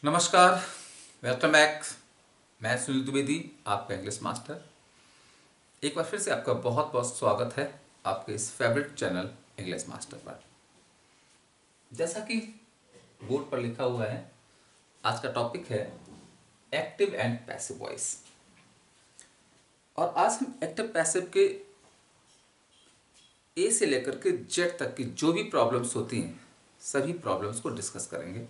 नमस्कार, welcome back. मैं सुनील द्विवेदी, आपका इंग्लिश मास्टर। एक बार फिर से आपका बहुत बहुत स्वागत है आपके इस फेवरेट चैनल इंग्लिश मास्टर पर। जैसा कि बोर्ड पर लिखा हुआ है, आज का टॉपिक है एक्टिव एंड पैसिव वॉइस। और आज हम एक्टिव पैसिव के ए से लेकर के जेड तक की जो भी प्रॉब्लम्स होती हैं, सभी प्रॉब्लम्स को डिस्कस करेंगे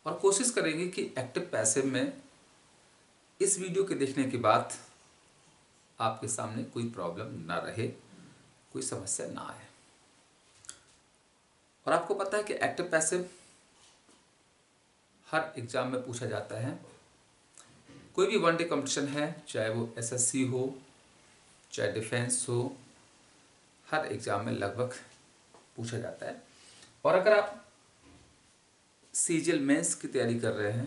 और कोशिश करेंगे कि एक्टिव पैसिव में इस वीडियो के देखने के बाद आपके सामने कोई प्रॉब्लम ना रहे, कोई समस्या ना आए। और आपको पता है कि एक्टिव पैसिव हर एग्जाम में पूछा जाता है। कोई भी वनडे कंपटीशन है, चाहे वो एसएससी हो, चाहे डिफेंस हो, हर एग्जाम में लगभग पूछा जाता है। और अगर आप सीजीएल मेंस की तैयारी कर रहे हैं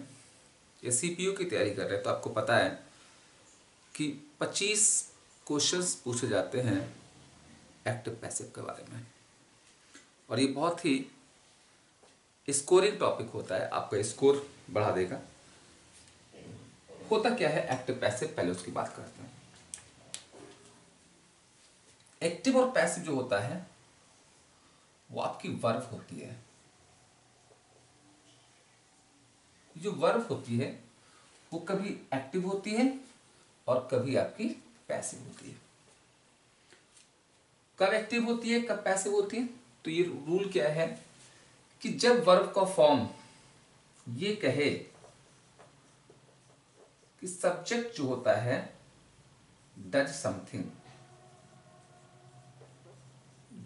या सीपीयू की तैयारी कर रहे हैं तो आपको पता है कि 25 क्वेश्चंस पूछे जाते हैं एक्टिव पैसिव के बारे में। और ये बहुत ही स्कोरिंग टॉपिक होता है, आपका स्कोर बढ़ा देगा। होता क्या है एक्टिव पैसिव, पहले उसकी बात करते हैं। एक्टिव और पैसिव जो होता है वो आपकी वर्ब होती है। जो वर्ब होती है वो कभी एक्टिव होती है और कभी आपकी पैसिव होती है। कब एक्टिव होती है, कब पैसिव होती है, तो ये रूल क्या है कि जब वर्ब का फॉर्म ये कहे कि सब्जेक्ट जो होता है डज समथिंग,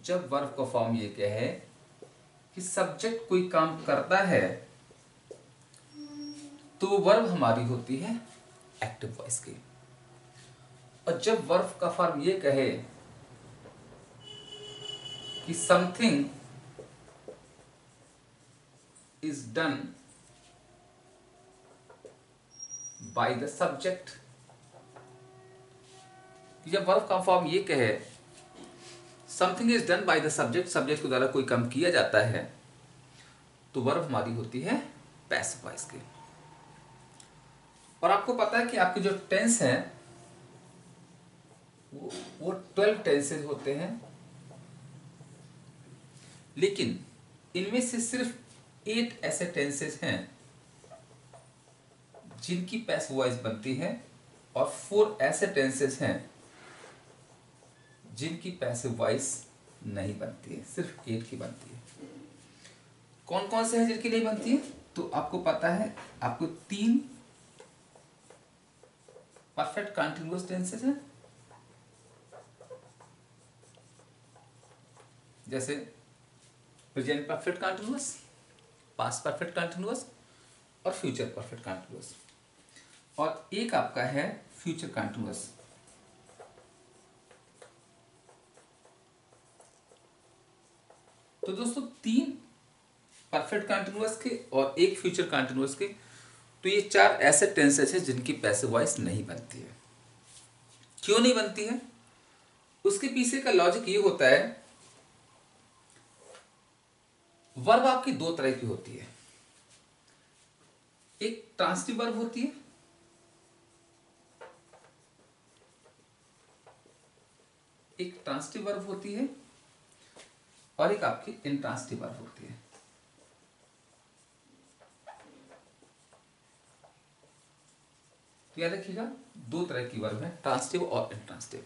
जब वर्ब का फॉर्म ये कहे कि सब्जेक्ट कोई काम करता है, तो वो वर्ब हमारी होती है एक्टिव वॉइस की। और जब वर्ब का फॉर्म ये कहे कि something is done by the subject, जब वर्ब का फॉर्म ये कहे something is done by the subject, subject के द्वारा कोई काम किया जाता है, तो वर्ब हमारी होती है पैसिव वॉइस की। और आपको पता है कि आपके जो टेंस हैं वो 12 टेंसेज होते हैं, लेकिन इनमें से सिर्फ 8 ऐसे टेंसेज हैं जिनकी पैसिव वॉइस बनती है और 4 ऐसे टेंसेज हैं जिनकी पैसिव वॉइस नहीं बनती है, सिर्फ 8 की बनती है। कौन कौन से हैं जिनकी नहीं बनती है, तो आपको पता है, आपको 3 परफेक्ट कंटीन्यूअस टेंसेज हैं, जैसे present perfect continuous, past perfect continuous और फ्यूचर परफेक्ट कंटीन्यूअस। और एक आपका है फ्यूचर कंटीन्यूअस। तो दोस्तों 3 परफेक्ट कंटीन्यूअस के और एक फ्यूचर कंटीन्यूअस के, तो ये 4 ऐसे टेंसेस हैं जिनकी पैसिव वॉइस नहीं बनती है। क्यों नहीं बनती है, उसके पीछे का लॉजिक ये होता है, वर्ब आपकी 2 तरह की होती है। एक ट्रांसिटिव वर्ब होती है, एक ट्रांसिटिव वर्ब होती है और एक आपकी इंट्रांसिटिव वर्ब होती है। तो याद रखिएगा, 2 तरह की वर्ब है, ट्रांसिटिव और इंट्रांसिटिव।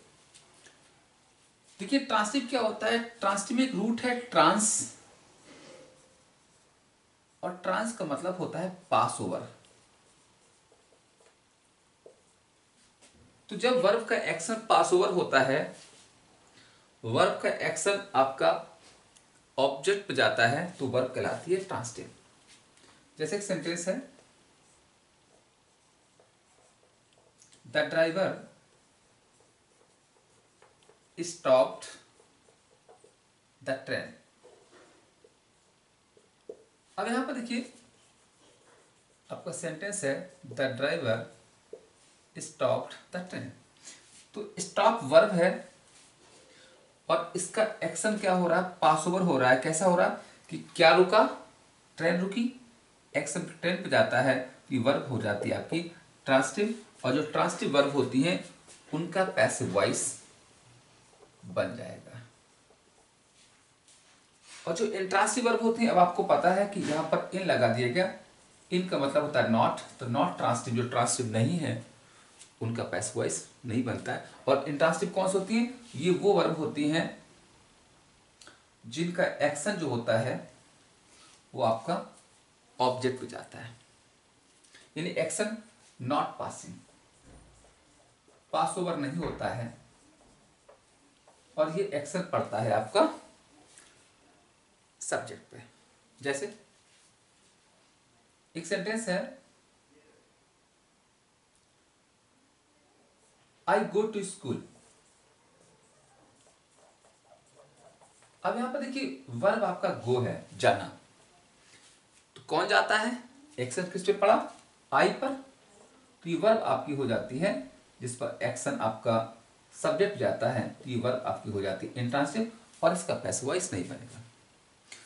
देखिए ट्रांसिटिव क्या होता है, ट्रांसिटिव में एक रूट है ट्रांस, और ट्रांस का मतलब होता है पास ओवर। तो जब वर्ब का एक्शन पास ओवर होता है, वर्ब का एक्शन आपका ऑब्जेक्ट पे जाता है, तो वर्ब कहलाती है ट्रांसिटिव। जैसे एक सेंटेंस है, the driver stopped the train. अब यहां पर देखिए आपका सेंटेंस है the driver stopped the train. तो स्टॉप वर्ब है और इसका एक्शन क्या हो रहा है, पास ओवर हो रहा है। कैसा हो रहा है कि क्या रुका, ट्रेन रुकी, एक्शन टेंस पे जाता है तो ये वर्ब हो जाती है आपकी ट्रांसिटिव, और जो ट्रांसिटिव वर्ब होती हैं उनका पैसिव वॉइस बन जाएगा। और जो इंट्रांसिटिव वर्ब होती हैं, अब आपको पता है कि यहाँ पर इन लगा दिया गया, इन का मतलब होता है नॉट, तो नॉट ट्रांसिटिव, जो ट्रांसिटिव नहीं है उनका पैसिव वॉइस नहीं बनता है। और इंट्रांसिटिव कौन सी होती है? ये वो वर्ब होती हैं जिनका एक्शन जो होता है वो आपका ऑब्जेक्ट पे जाता है, यानी action not passing, pass over नहीं होता है, और ये एक्शन पड़ता है आपका सब्जेक्ट पे। जैसे एक सेंटेंस है, आई गो टू स्कूल। अब यहां पर देखिए वर्ब आपका गो है, जाना, तो कौन जाता है? एक्शन किस पे पड़ा? आई पर, तो ये वर्ब आपकी हो जाती है जिस पर एक्शन आपका सब्जेक्ट जाता है, तो ये वर्ब आपकी हो जाती है इंट्रांसिटिव, और इसका पैसिव वॉइस नहीं बनेगा।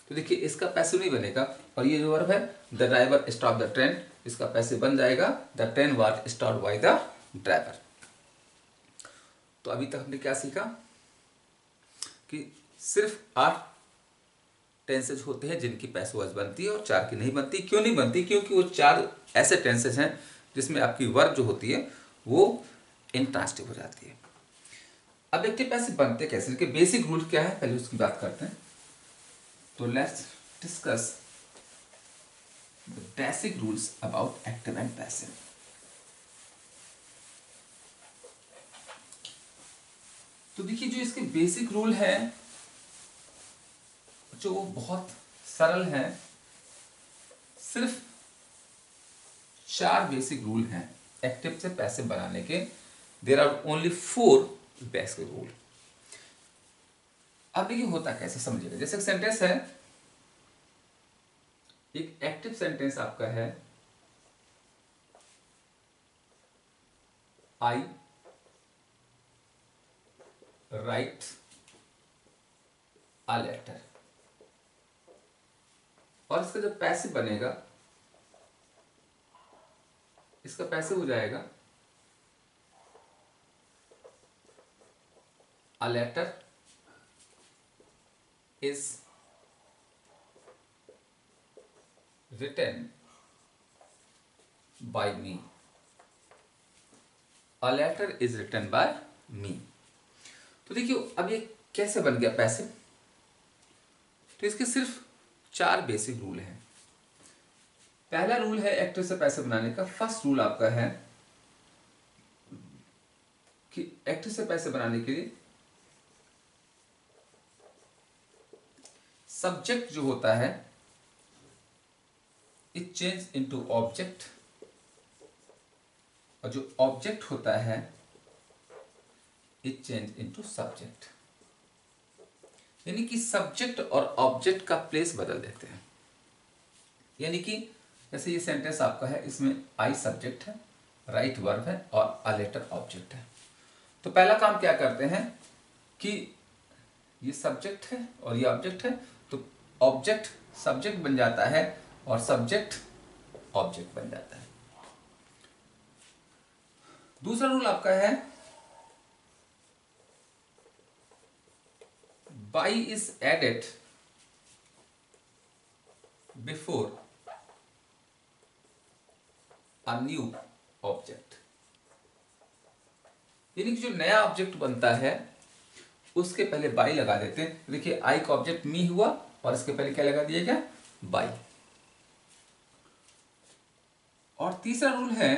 तो देखिए इसका पैसिव नहीं बनेगा, और ये जो वर्ब है the driver stop the train, इसका पैसिव बन जाएगा the train was stopped by the driver. तो अभी तक हमने क्या सीखा कि सिर्फ 8 टेंसेज होते हैं जिनकी पैसिव वॉइस बनती है और 4 की नहीं बनती। क्यों नहीं बनती? क्योंकि वो 4 ऐसे टेंसेज हैं जिसमें आपकी वर्ब जो होती है वो इंट्रांसिटिव हो जाती है। अब देखते हैं पैसिव बनते कैसे, इनके बेसिक रूल क्या है, पहले उसकी बात करते हैं। तो let's discuss the basic rules about active and passive. तो देखिए जो इसके बेसिक रूल है जो बहुत सरल है, सिर्फ 4 बेसिक रूल हैं एक्टिव से पैसिव बनाने के। There are only 4 basic rule. अब देखिए होता कैसे समझिएगा। जैसे एक सेंटेंस है, एक एक्टिव सेंटेंस आपका है, आई राइट अ लेटर, और इसका जो पैसिव बनेगा, इसका पैसिव हो जाएगा a letter is written by me. A letter is written by me. तो देखिए अब ये कैसे बन गया पैसिव। तो इसके सिर्फ 4 बेसिक रूल हैं। पहला रूल है एक्टिव से पैसिव बनाने का। फर्स्ट रूल आपका है कि एक्टिव से पैसिव बनाने के लिए सब्जेक्ट जो होता है इट चेंज इनटू ऑब्जेक्ट, और जो ऑब्जेक्ट होता है इट चेंज इनटू सब्जेक्ट, यानी कि सब्जेक्ट और ऑब्जेक्ट का प्लेस बदल देते हैं। यानी कि जैसे ये सेंटेंस आपका है, इसमें आई सब्जेक्ट है, राइट वर्ब है और अ लेटर ऑब्जेक्ट है। तो पहला काम क्या करते हैं कि ये सब्जेक्ट है और ये ऑब्जेक्ट है, तो ऑब्जेक्ट सब्जेक्ट बन जाता है और सब्जेक्ट ऑब्जेक्ट बन जाता है। दूसरा रूल आपका है by is added before a new object, यानी कि जो नया ऑब्जेक्ट बनता है उसके पहले बाई लगा देते हैं। देखिए आई का ऑब्जेक्ट मी हुआ और इसके पहले क्या लगा दिया गया? बाई। और तीसरा रूल है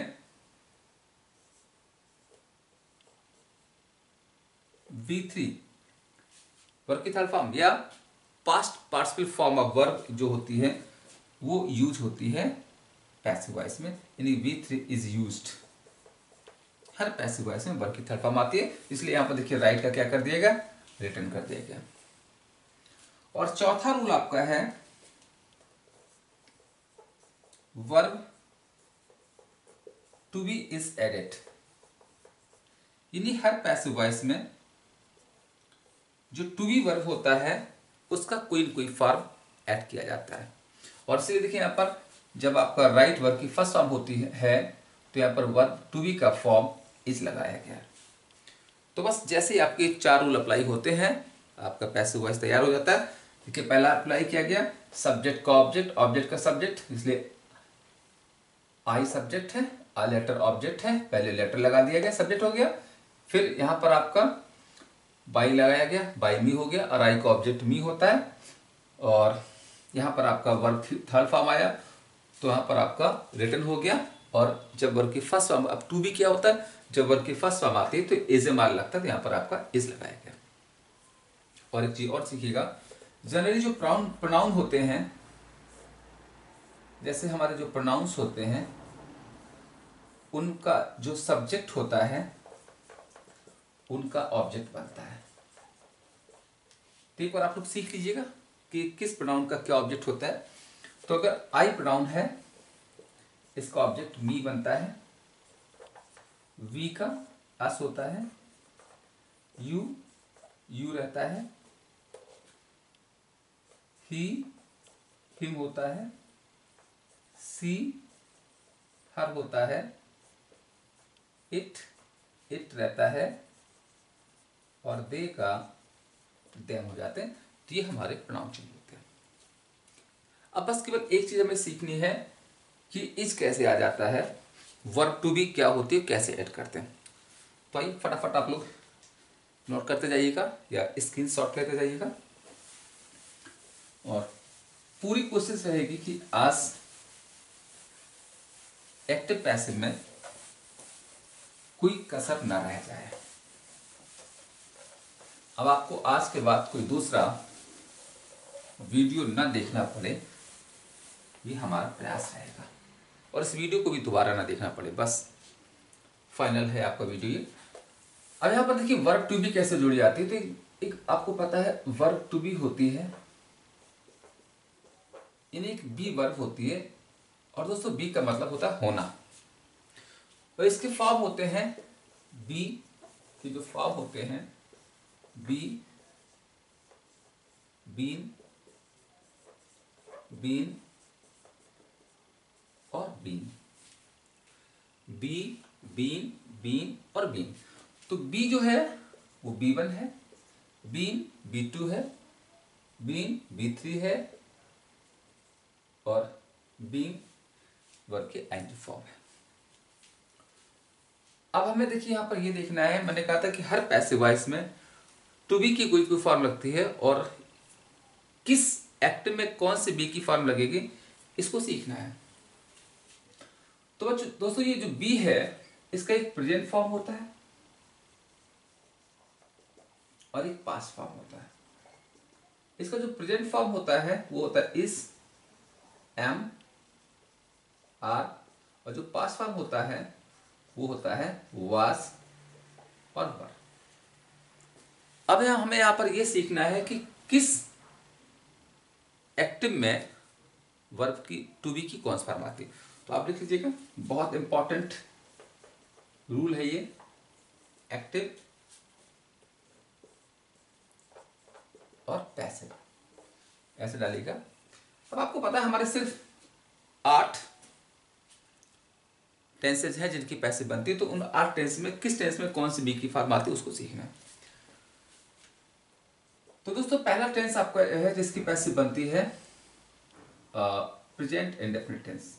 V3 वर्ब की थर्ड फॉर्म या past participle form of verb जो होती है वो यूज होती है पैसिव वॉइस में, यानी V3 is used. Her passive voice में वर्ब की थर्ड फॉर्म आती है, इसलिए यहां पर देखिए राइट का क्या कर दिया गया? रिटर्न कर दिया गया। और चौथा रूल आपका है verb to be is added, यानी हर पैसिव वॉइस में जो टू बी वर्ब होता है उसका कोई न कोई फॉर्म ऐड किया जाता है। और इसलिए देखिए यहां पर जब आपका राइट वर्ब की फर्स्ट फॉर्म होती है तो यहाँ पर वर्ब टू बी का फॉर्म इज लगाया गया है। तो बस जैसे ही आपके 4 रूल अप्लाई होते हैं आपका पैसिव वॉइस तैयार हो जाता है। देखिए पहला अप्लाई किया गया, सब्जेक्ट का ऑब्जेक्ट, ऑब्जेक्ट का सब्जेक्ट, इसलिए आई सब्जेक्ट है, आ लेटर ऑब्जेक्ट है, पहले लेटर लगा दिया गया, सब्जेक्ट हो गया। फिर यहाँ पर आपका बाई लगाया गया, बाई मी हो गया, और आई का ऑब्जेक्ट मी होता है। और यहाँ पर आपका वर्ब थर्ड फॉर्म आया तो यहाँ पर आपका रिटन हो गया। और जब वर्ब की फर्स्ट फॉर्म, अब टू बी क्या होता है, जब वर्ब की फर्स्ट फॉर्म आती है तो इज ए मार लगता है, तो यहाँ पर आपका इज लगाया गया। और एक चीज और सीखिएगा, जनरली जो प्रोनाउन होते हैं, जैसे हमारे जो प्रोनाउंस होते हैं उनका जो सब्जेक्ट होता है उनका ऑब्जेक्ट बनता है। तो एक बार आप लोग सीख लीजिएगा कि किस प्रोनाउन का क्या ऑब्जेक्ट होता है। तो अगर आई प्रोनाउन है, इसका ऑब्जेक्ट मी बनता है, वी का अस होता है, यू रहता है, ही हिम होता है, सी हर होता है, इट रहता है, और दे का देम हो जाते हैं। तो ये हमारे प्रोनाउन चेंज होते हैं। अब बस केवल एक चीज हमें सीखनी है कि इज कैसे आ जाता है, वर्ब टू बी क्या होती है, कैसे ऐड करते हैं। तो आइए फटाफट आप लोग नोट करते जाइएगा या स्क्रीनशॉट लेते जाइएगा। और पूरी कोशिश रहेगी कि आज एक्टिव पैसिव में कोई कसर न रह जाए। अब आपको आज के बाद कोई दूसरा वीडियो न देखना पड़े, ये हमारा प्रयास रहेगा। और इस वीडियो को भी दोबारा ना देखना पड़े, बस फाइनल है आपका वीडियो ये। अब यहाँ पर देखिए वर्ब टू बी कैसे जुड़ी जाती है। तो एक आपको पता है वर्ब टू बी होती है, इन्हें एक बी वर्ब होती है, और दोस्तों बी का मतलब होता है होना। और इसके फॉर्म होते हैं बी के जो फॉर्म होते हैं बी, बीन, बीन और बीन, बी, बीन, बीन और बीन। तो बी जो है वो B1 है, बीन B2 है, बीन B3 है, और बीन वर्ब के एंटी फॉर्म है। अब हमें देखिए यहां पर ये देखना है, मैंने कहा था कि हर पैसिव वॉइस में टू बी की कोई फॉर्म लगती है, और किस एक्ट में कौन सी बी की फॉर्म लगेगी इसको सीखना है। तो दोस्तों ये जो बी है इसका एक प्रेजेंट फॉर्म होता है और एक पास्ट फॉर्म होता है। इसका जो प्रेजेंट फॉर्म होता है वो होता है इज, एम, आर, और जो पास्ट फॉर्म होता है वो होता है वाज और वर। अब हमें यहां पर यह सीखना है कि किस एक्टिव में वर्ब की टू बी की कौन सी फॉर्म आती है। तो आप लिख लीजिएगा, बहुत इंपॉर्टेंट रूल है ये, एक्टिव और पैसिव, ऐसे डालिएगा। अब आपको पता है हमारे सिर्फ 8 टेंसेज हैं जिनकी पैसिव बनती है, तो उन 8 टेंस में किस टेंस में कौन सी बी की फॉर्म आती है उसको सीखना है। तो दोस्तों पहला टेंस आपका है जिसकी पैसिव बनती है present indefinite tense,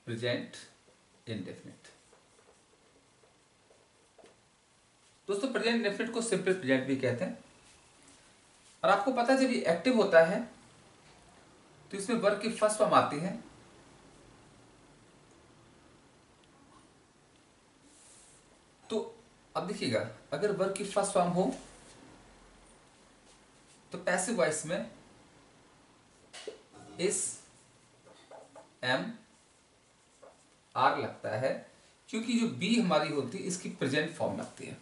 present indefinite. दोस्तों प्रेजेंट इंडेफिनिट को सिंपल प्रेजेंट भी कहते हैं। और आपको पता है जब ये एक्टिव होता है तो इसमें वर्ब की फर्स्ट फॉर्म आती है, तो अब देखिएगा अगर वर्ब की फर्स्ट फॉर्म हो तो पैसिव वॉइस में इस, एम, आर लगता है, क्योंकि जो बी हमारी होती है इसकी प्रेजेंट फॉर्म लगती है।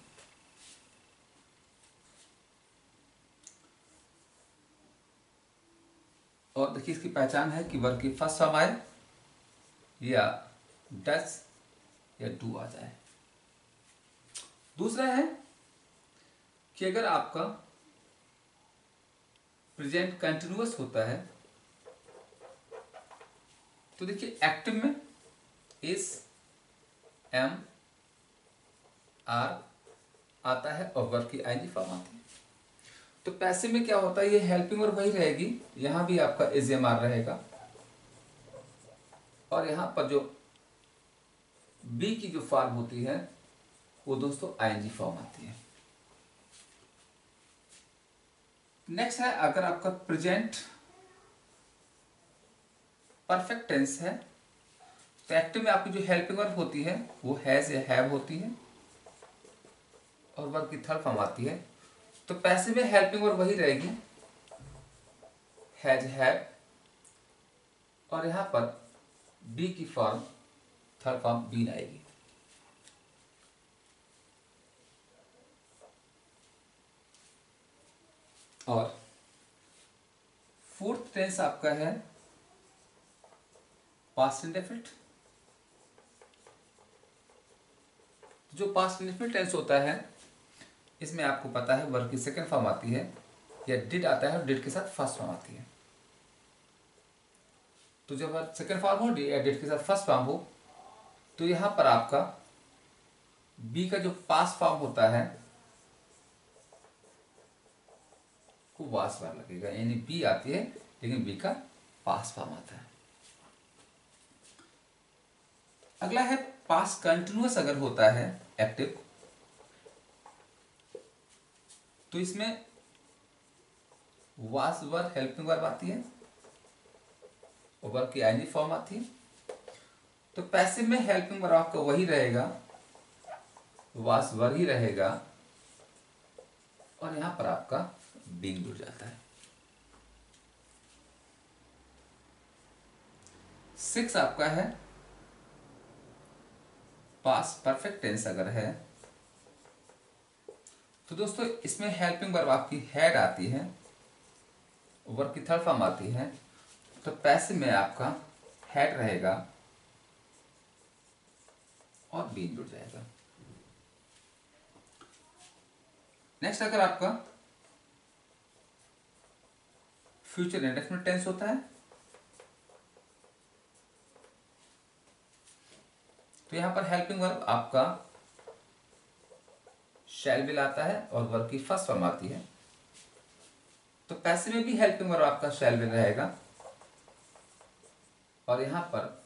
और देखिए इसकी पहचान है कि वर्ब की फर्स्ट फॉर्म आए या डस या डू आ जाए। दूसरा है कि अगर आपका प्रेजेंट कंटिन्यूअस होता है तो देखिए एक्टिव में इज एम आर आता है और वर्ब की आईएनजी फॉर्म आती है। तो पैसिव में क्या होता है, ये हेल्पिंग वर्ब वही रहेगी, यहां भी आपका इज एम आर रहेगा और यहां पर जो बी की जो फॉर्म होती है वो दोस्तों आईएनजी फॉर्म आती है। नेक्स्ट है, अगर आपका प्रेजेंट परफेक्ट टेंस है तो एक्टिव में आपकी जो हेल्पिंग वर्ब होती है वो हैज या हैव होती है और वर्ब की थर्ड फॉर्म आती है। तो पैसिव में हेल्पिंग वर्ब वही रहेगी, हैज हैव, और यहां पर बी की फॉर्म थर्ड फॉर्म बीन आएगी। और फोर्थ टेंस आपका है पास्ट इंडेफिनिट। जो पास्ट इंडेफिनिट टेंस होता है इसमें आपको पता है वर्ब की सेकंड फॉर्म आती है या डिड आता है और डिड के साथ फर्स्ट फॉर्म आती है। तो जब सेकंड फॉर्म हो या डिड के साथ फर्स्ट फॉर्म हो तो यहां पर आपका बी का जो पास्ट फॉर्म होता है वो वास बार लगेगा, यानी बी आती है लेकिन बी का पास्ट फॉर्म आता है। अगला है पास्ट कंटिन्यूअस अगर होता है एक्टिव तो इसमें वास वर्ब हेल्पिंग वर्ब आती है और वर्ब की आईएनजी फॉर्म आती है। तो पैसिव में हेल्पिंग वर्ब आपका वही रहेगा, वास वर्ब ही रहेगा और यहां पर आपका बीइंग जुड़ जाता है। 6 आपका है पास्ट परफेक्ट टेंस अगर है तो दोस्तों इसमें हेल्पिंग वर्ब आपकी हैड आती है, वर्ब की थर्ड फॉर्म आती है। तो पैसिव में आपका हैड रहेगा और बीन जुड़ जाएगा। नेक्स्ट अगर आपका फ्यूचर इंडेफिनिट टेंस होता है तो यहां पर हेल्पिंग वर्ब आपका शैल विल आता है और वर्ब की फर्स्ट फॉर्म आती है। तो पैसिव में भी हेल्पिंग वर्ब आपका शैल विल रहेगा और यहां पर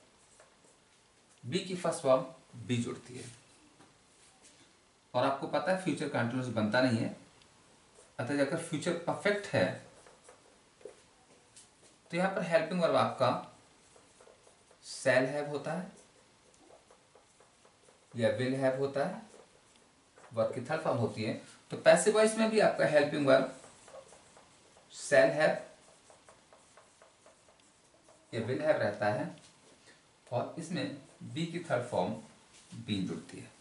बी की फर्स्ट फॉर्म बी जुड़ती है। और आपको पता है फ्यूचर कंटिन्यूअस बनता नहीं है, अतः अगर फ्यूचर परफेक्ट है तो यहां पर हेल्पिंग वर्ब आपका शैल हैव होता है या विल हैव होता है, वर्ब की थर्ड फॉर्म होती है। तो पैसिव वॉइस में भी आपका हेल्पिंग वर्ब शैल हैव या विल हैव रहता है और इसमें बी की थर्ड फॉर्म बीन जुड़ती है।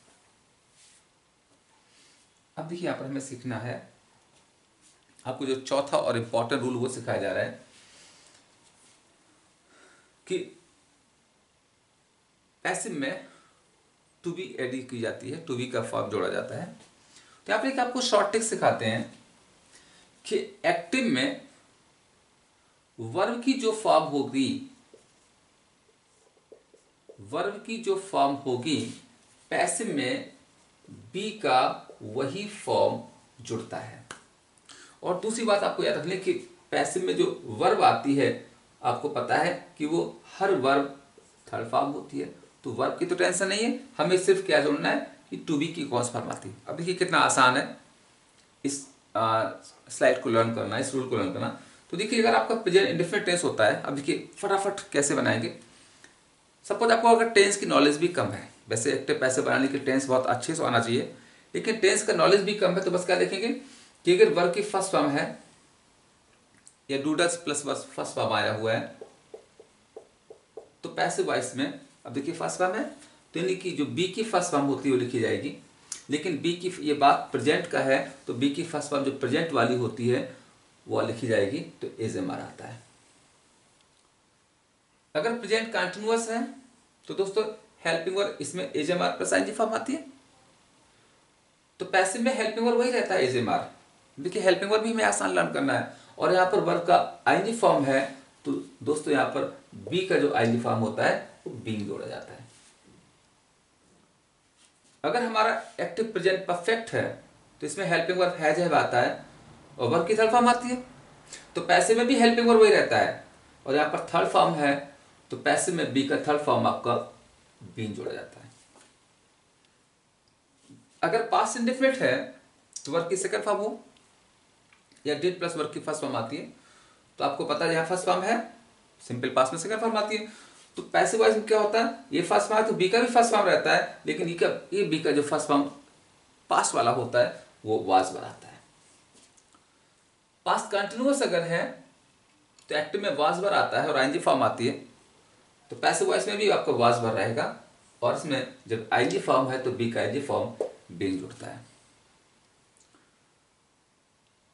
अब देखिए यहां पर हमें सीखना है, आपको जो चौथा और इंपॉर्टेंट रूल वो सिखाया जा रहा है कि पैसिव में टू बी एड की जाती है, टू बी का फॉर्म जोड़ा जाता है। तो यहां पर आपको शॉर्ट ट्रिक सिखाते हैं कि एक्टिव में वर्ब की जो फॉर्म होगी, वर्ब की जो फॉर्म होगी पैसिव में बी का वही फॉर्म जुड़ता है। और दूसरी बात आपको याद रखनी कि पैसिव में जो वर्ब आती है आपको पता है कि वो हर वर्ब थर्ड फॉर्म होती है। तो वर्ब की तो टेंशन नहीं है, हमें सिर्फ क्या जोड़ना है कि टू बी की कौन सी फॉर्म आती है। अब देखिए कितना आसान है इस स्लाइड को लर्न करना, इस रूल को लर्न करना। तो देखिए अगर आपका प्रेजेंट इंडेफिनिट टेंस होता है, अब देखिए फटाफट कैसे बनाएंगे। सपोज आपको अगर टेंस की नॉलेज भी कम है, वैसे एक्टिव पैसिव बनाने के टेंस बहुत अच्छे से आना चाहिए, लेकिन टेंस का नॉलेज भी कम है तो बस क्या देखेंगे कि अगर वर्ब की फर्स्ट फॉर्म है या डूडल्स प्लस बस फर्स्ट फॉर्म आया हुआ है तो पैसिव वॉइस में अब देखिए फर्स्ट फॉर्म है तो यानी कि जो बी की फर्स्ट फॉर्म होती है वो लिखी जाएगी। लेकिन बी की ये बात प्रेजेंट का है तो बी की फर्स्ट फॉर्म जो प्रेजेंट वाली होती है वो लिखी जाएगी, तो एज एम आर आता है। अगर प्रेजेंट कंटिन्यूअस है तो दोस्तों हेल्पिंग वर्ब इसमें is am are plus ING form आती है। तो पैसिव में हेल्पिंग वर्ब वही रहता है एज एम आर। देखिए हेल्पिंग वर्ब भी हमें आसान लर्न करना है और यहाँ पर वर्ब का आईएनजी फॉर्म है तो दोस्तों यहाँ पर बी का जो आईएनजी फॉर्म होता है वो बीइंग जोड़ा जाता है। अगर हमारा एक्टिव प्रेजेंट परफेक्ट है तो इसमें हेल्पिंग वर्ब हैज हैव आता है और वर्ब की थर्ड फॉर्म आती है। तो पैसिव में भी हेल्पिंग वर्ब वही रहता है और यहाँ पर थर्ड फॉर्म है तो पैसिव में बी का थर्ड फॉर्म आपका बीइंग जोड़ा जाता है। अगर पास्ट इंडेफिनिट है तो वर्ब की सेकंड फॉर्म हो या डिड प्लस वर्ब की फर्स्ट फॉर्म आती है। तो आपको पता है यहाँ फर्स्ट फॉर्म है, सिंपल पास्ट में सेकंड फॉर्म आती है। तो पैसिव वॉइस में क्या होता है, ये फर्स्ट फॉर्म है तो बी का भी फर्स्ट फॉर्म रहता है, लेकिन ये बी का जो फर्स्ट फॉर्म पास्ट वाला होता है वो वाज बनाता है। पास्ट कंटिन्यूअस अगर है तो एक्टिव में वाज वर आता है और आईएनजी फॉर्म आती है। तो पैसिव वॉइस में भी आपका वाज वर रहेगा और इसमें जब आईएनजी फॉर्म है तो बी का आईएनजी फॉर्म बीइंग जुड़ता है।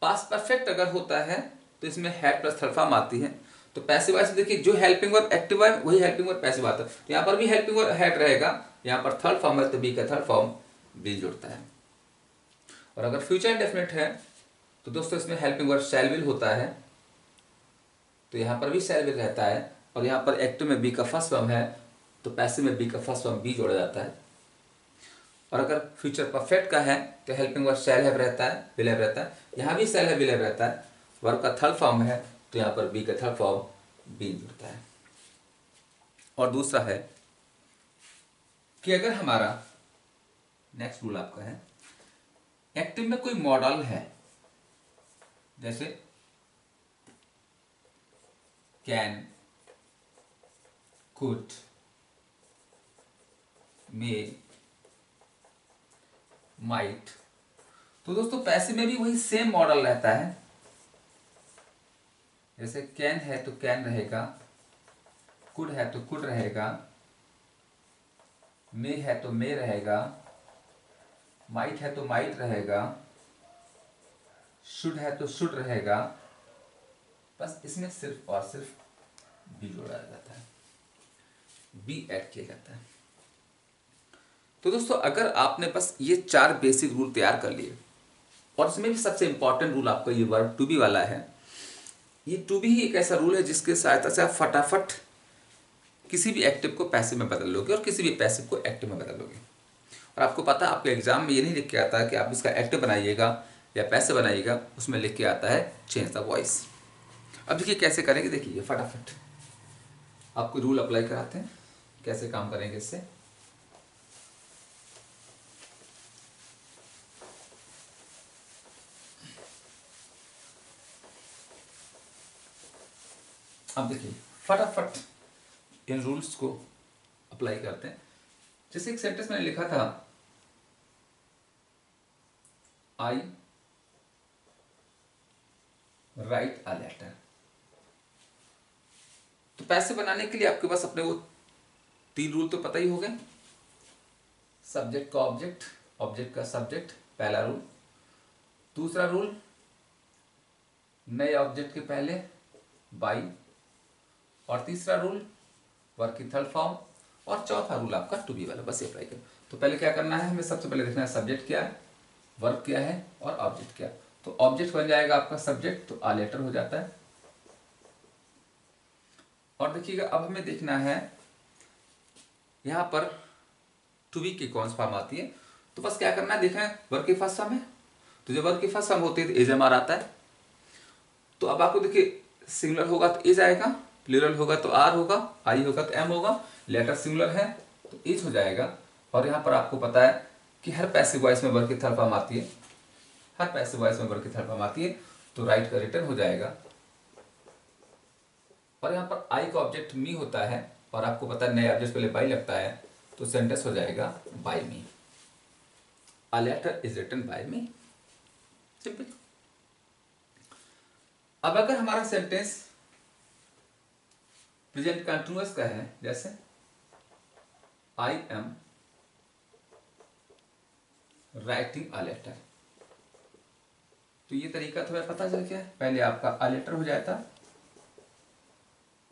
पास्ट परफेक्ट अगर होता है तो इसमें हैड प्लस थर्ड फॉर्म आती है। तो पैसिव वॉइस देखिए जो हेल्पिंग वर्ब एक्टिव है वही हेल्पिंग वर्ब पैसिव आता है। तो यहाँ पर भी हेल्पिंग वर्ब हैड रहेगा, यहाँ पर थर्ड फॉर्म है तो बी का थर्ड फॉर्म बीइंग जुड़ता है। और अगर फ्यूचर इंडेफिनिट है तो दोस्तों इसमें हेल्पिंग वर्ब शैल विल होता है। तो यहाँ पर भी शैल विल रहता है और यहाँ पर एक्टिव में बी का फर्स्ट फॉर्म है तो पैसिव में बी का फर्स्ट फॉर्म बी जोड़ा जाता है। और अगर फ्यूचर परफेक्ट का है तो हेल्पिंग वर्ब शैल हैव रहता है, विल हैव रहता है। यहाँ भी शैल हैव विल हैव रहता है। वर्ब का थर्ड फॉर्म है तो यहाँ पर बी का थर्ड फॉर्म बीइंग जुड़ता है। और दूसरा है कि अगर हमारा नेक्स्ट रूल आपका है एक्टिव में कोई मॉडल है, जैसे कैन, कुड, मे, माइट, तो दोस्तों पैसिव में भी वही सेम मॉडल रहता है। जैसे कैन है तो कैन रहेगा, कुड है तो कुड रहेगा, मे है तो मे रहेगा, माइट है तो माइट रहेगा, शुड है तो शुड रहेगा। बस इसमें सिर्फ और सिर्फ बी जोड़ा जाता है, बी ऐड किया जाता है। तो दोस्तों अगर आपने बस ये 4 बेसिक रूल तैयार कर लिए और इसमें भी सबसे इंपॉर्टेंट रूल आपका ये वर्ब टू बी वाला है। ये टू बी ही एक ऐसा रूल है जिसके सहायता से आप फटाफट किसी भी एक्टिव को पैसिव में बदल लोगे और किसी भी पैसिव को एक्टिव में बदल लोगे। और आपको पता है आपके एग्जाम में ये नहीं लिख के आता है कि आप इसका एक्टिव बनाइएगा या पैसिव बनाइएगा, उसमें लिख के आता है चेंज द वॉइस। अब देखिए कैसे करेंगे, देखिए फटाफट आपको रूल अप्लाई कराते हैं कैसे काम करेंगे इससे। अब देखिए फटाफट इन रूल्स को अप्लाई करते हैं। जैसे एक सेंटेंस मैंने लिखा था, आई राइट अ लेटर। तो पैसे बनाने के लिए आपके पास अपने वो 3 रूल तो पता ही हो गए। सब्जेक्ट का ऑब्जेक्ट, ऑब्जेक्ट का सब्जेक्ट, पहला रूल। दूसरा रूल नए ऑब्जेक्ट के पहले बाई। और तीसरा रूल वर्ब की थर्ड फॉर्म। और चौथा रूल आपका टू बी वाला, बस ये अप्लाई करो। तो पहले क्या करना है, हमें सबसे पहले देखना है सब्जेक्ट क्या है, वर्ब क्या है और ऑब्जेक्ट क्या है। तो ऑब्जेक्ट बन जाएगा आपका सब्जेक्ट, तो आ लेटर हो जाता है। और देखिएगा अब हमें देखना है यहां पर टू बी की कौन सी फॉर्म आती है। तो बस क्या करना है, देखना है वर्ब की फर्स्ट फॉर्म है, तो जब वर्ब की फर्स्ट फॉर्म होती है तो एज एम आर आता है। तो अब आपको देखिए सिंगुलर होगा तो एज आएगा, प्लूरल होगा तो आर होगा, आई होगा तो एम होगा, लेटर सिंगुलर है तो इज हो जाएगा। और यहाँ पर आपको पता है कि हर पैसिव वॉइस में वर्ब की थर्ड फॉर्म आती है, हर पैसिव वॉइस में वर्ब की थर्ड फॉर्म आती है, तो राइट का रिटर्न हो जाएगा। और यहाँ पर आई का ऑब्जेक्ट मी होता है और आपको पता है नए ऑब्जेक्ट पहले बाई लगता है, तो सेंटेंस हो जाएगा by me, a letter is written by me, simple. अब अगर हमारा सेंटेंस प्रेजेंट कंटिन्यूअस का है, जैसे I am writing a letter, तो ये तरीका थोड़ा पता चल गया है। पहले आपका अ लेटर हो जाता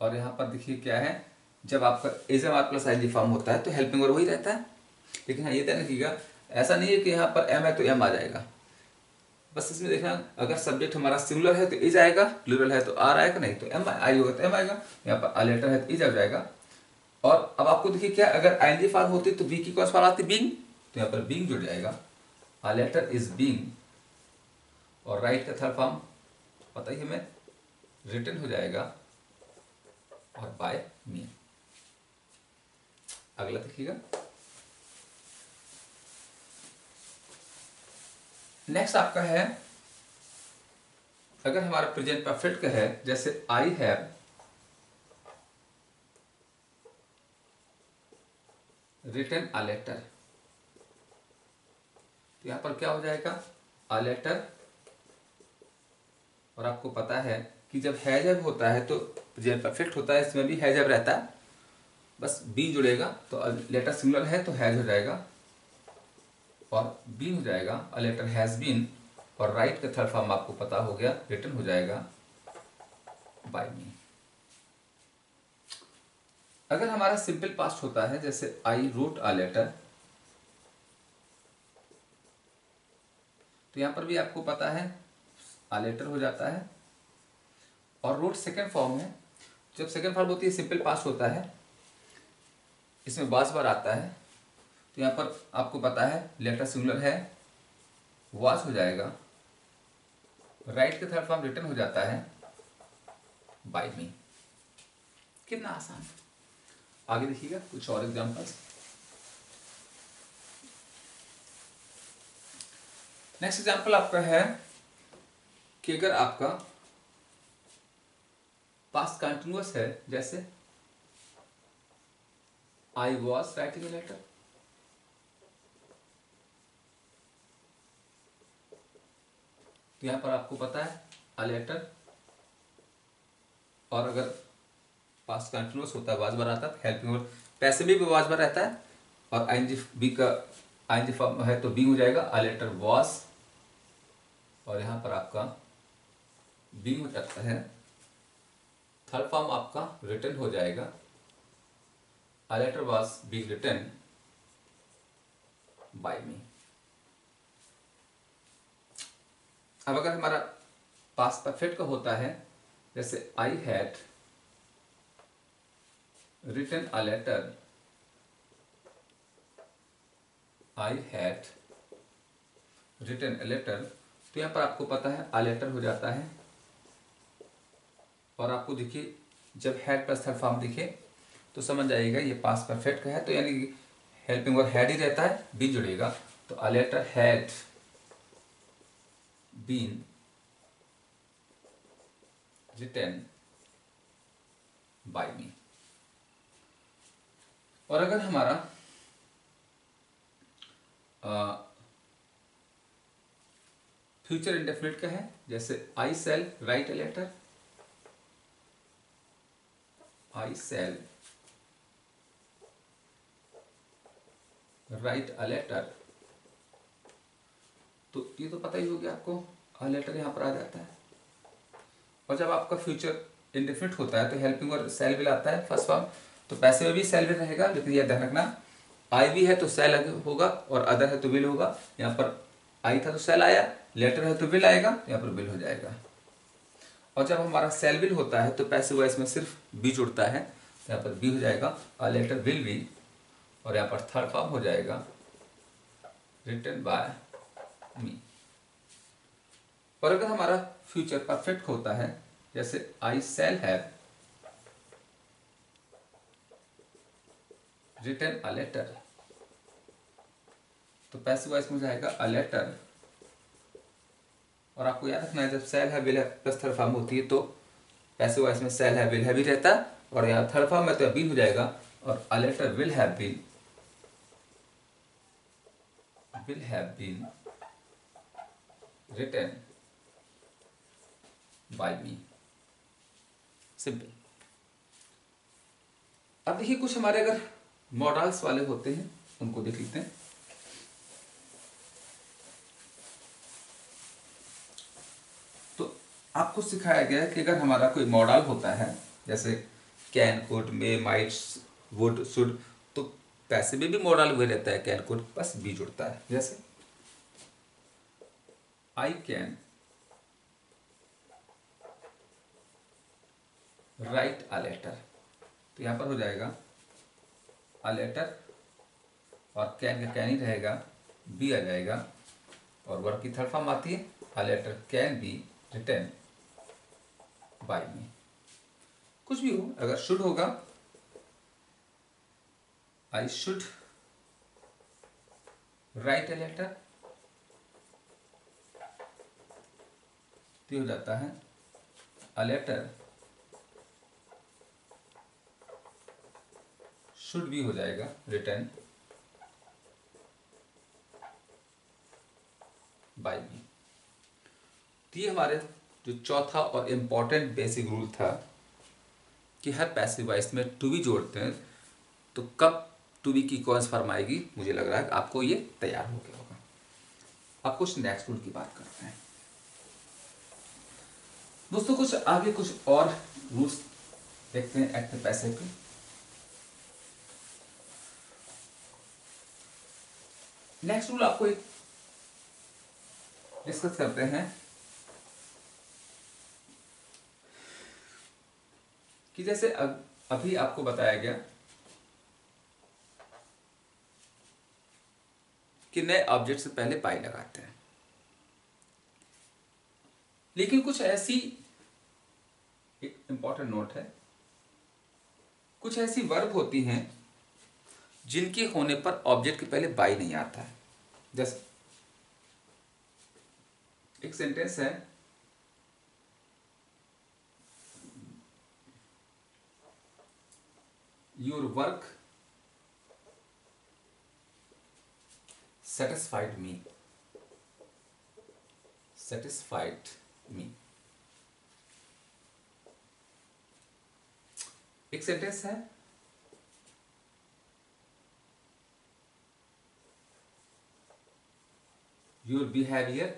और यहां पर देखिए क्या है, जब आपका is am are plus I form होता है तो हेल्पिंग वर्ब वही रहता है। लेकिन हाँ ये ध्यान रखिएगा, ऐसा नहीं है कि यहाँ पर एम है तो एम आ जाएगा, बस इसमें देखना, अगर सब्जेक्ट हमारा सिंगुलर है तो इज आएगा, प्लूरल है तो आर आएगा, नहीं तो एम आई होगा तो एम आएगा। यहाँ पर लेटर है तो इज आ जाएगा। और अब आपको देखिए क्या, अगर आईएनजी फॉर्म होती तो बी की कौन सी फॉर्म आती, बीइंग, तो यहाँ पर बीइंग जुड़ जाएगा, आ लेटर इज बीइंग। और राइट का थर्ड फॉर्म पता ही हमें, रिटन हो जाएगा और बाय मी। अगला देखिएगा, नेक्स्ट आपका है, अगर हमारा प्रेजेंट परफेक्ट का है, जैसे I have written a letter, तो यहां पर क्या हो जाएगा, अ लेटर। और आपको पता है कि जब हैजब होता है तो प्रेजेंट परफेक्ट होता है, इसमें भी हैजब रहता है, बस बी जुड़ेगा तो लेटर सिंगुलर है तो हैज हो जाएगा और बीन हो जाएगा, अ लेटर हैज बीन। और राइट का थर्ड फॉर्म आपको पता हो गया, रिटन हो जाएगा बाय मी। अगर हमारा सिंपल पास्ट होता है, जैसे आई रोट अ लेटर, तो यहां पर भी आपको पता है अ लेटर हो जाता है। और रोट सेकेंड फॉर्म है, जब सेकेंड फॉर्म होती है सिंपल पास्ट होता है, इसमें वाज बार आता है, तो यहां पर आपको पता है लेटर सिंगुलर है, वाज हो जाएगा, राइट का थर्ड फॉर्म रिटन हो जाता है बाय मी। कितना आसान। आगे देखिएगा कुछ और एग्जांपल्स। नेक्स्ट एग्जांपल आपका है कि अगर आपका पास्ट कंटिन्यूअस है, जैसे I was writing a letter, तो यहां पर आपको पता है अ लेटर। और अगर पास्ट कंटिन्यूअस होता है, वाज बार आता है, हेल्पिंग वर्ब, पैसे में भी वाज बार रहता है। और आईएनजी बी का आईएनजी फॉर्म है तो बी हो जाएगा, अ लेटर वॉज। और यहां पर आपका बी हो जाता है, थर्ड फॉर्म आपका रिटन हो जाएगा, a letter was being written by me. अब अगर हमारा पास्ट परफेक्ट का होता है, जैसे I had written a letter, I had written a letter, तो यहां पर आपको पता है अ लेटर हो जाता है। और आपको देखिए जब हैड प्लस थर्ड फॉर्म दिखे तो समझ जाइएगा ये पास्ट परफेक्ट का है, तो यानी कि हेल्पिंग वर्ब हैड ही रहता है, बी जुड़ेगा, तो a letter had been written by me. और अगर हमारा फ्यूचर इंडेफिनिट का है, जैसे I shall write a letter, I shall write a letter, तो ये तो पता ही हो गया आपको, अ लेटर यहां पर आ जाता है। और जब आपका फ्यूचर इंडेफिनिट होता है तो हेल्पिंग और सेल विल आता है फर्स्ट फॉर्म, तो पैसे में भी सेल विल रहेगा, लेकिन यह ध्यान रखना आई भी है तो सेल होगा और अदर है तो विल होगा। यहाँ पर आई था तो सेल आया, लेटर है तो विल आएगा, यहाँ पर विल हो जाएगा। और जब हमारा सेल विल होता है तो पैसे वॉइस में सिर्फ बी जुड़ता है, तो यहाँ पर बी हो जाएगा, अ लेटर विल बी। और यहाँ पर थर्ड फॉर्म हो जाएगा रिटन बाय मी। और अगर हमारा फ्यूचर परफेक्ट होता है, जैसे I shall have written a letter, तो पैसिव वॉइस में जाएगा अ लेटर। और आपको याद रखना है जब सेल है विल है प्लस थर्ड फॉर्म होती है तो पैसिव वॉइस में सेल है विल है भी रहता है, और यहाँ थर्ड फॉर्म में तो बीन हो जाएगा, और a letter will have been written by me. Simple. अब देखिए कुछ हमारे अगर मॉडल्स वाले होते हैं उनको देख लेते हैं। तो आपको सिखाया गया है कि अगर हमारा कोई मॉडल होता है, जैसे can could may mites would should, तो पैसे में भी मॉडल हुए रहता है कैन कुड, बस बी जुड़ता है। जैसे I can write a letter. तो यहां पर हो जाएगा अ लेटर, और कैन का कैन ही रहेगा, बी आ जाएगा, और वर्ब की थर्ड फॉर्म आती है a letter can be written by me. कुछ भी हो, अगर शुड होगा I should write a letter, तो हो जाता है अ लेटर शुड भी हो जाएगा रिटन बाय मी। तो ये हमारे जो चौथा और इम्पॉर्टेंट बेसिक रूल था कि हर पैसिव वॉइस में टू बी जोड़ते हैं तो कब टू बी की कौन सी फॉर्म आएगी, मुझे लग रहा है आपको ये तैयार हो गया होगा। अब कुछ नेक्स्ट रूल की बात करते हैं दोस्तों। कुछ आगे कुछ और रूल्स देखते हैं एक्टिव पैसिव के। नेक्स्ट रूल आपको एक डिस्कस करते हैं कि जैसे अभी आपको बताया गया कि नए ऑब्जेक्ट से पहले बाई लगाते हैं, लेकिन कुछ ऐसी, एक इंपॉर्टेंट नोट है, कुछ ऐसी वर्ब होती हैं जिनके होने पर ऑब्जेक्ट के पहले बाई नहीं आता है। जैसे एक सेंटेंस है, your work satisfied me, satisfied me। एक सेंटेंस है, your behaviour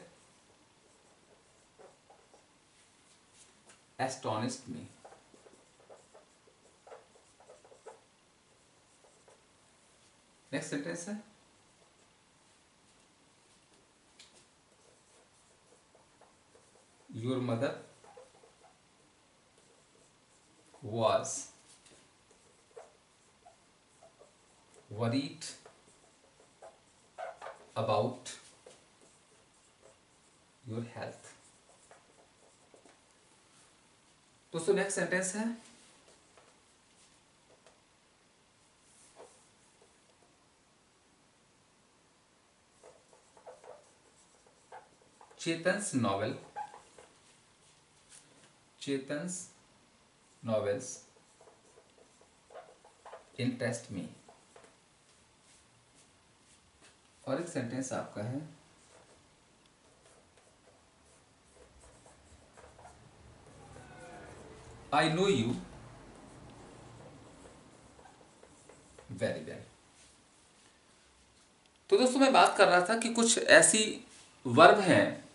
astonished me. Next sentence है, your mother was worried about your health। दोस्तों नेक्स्ट सेंटेंस है, चेतन्स नॉवेल्स इंटरेस्ट मी। और एक सेंटेंस आपका है, I know you very well. तो दोस्तों मैं बात कर रहा था कि कुछ ऐसी वर्ब हैं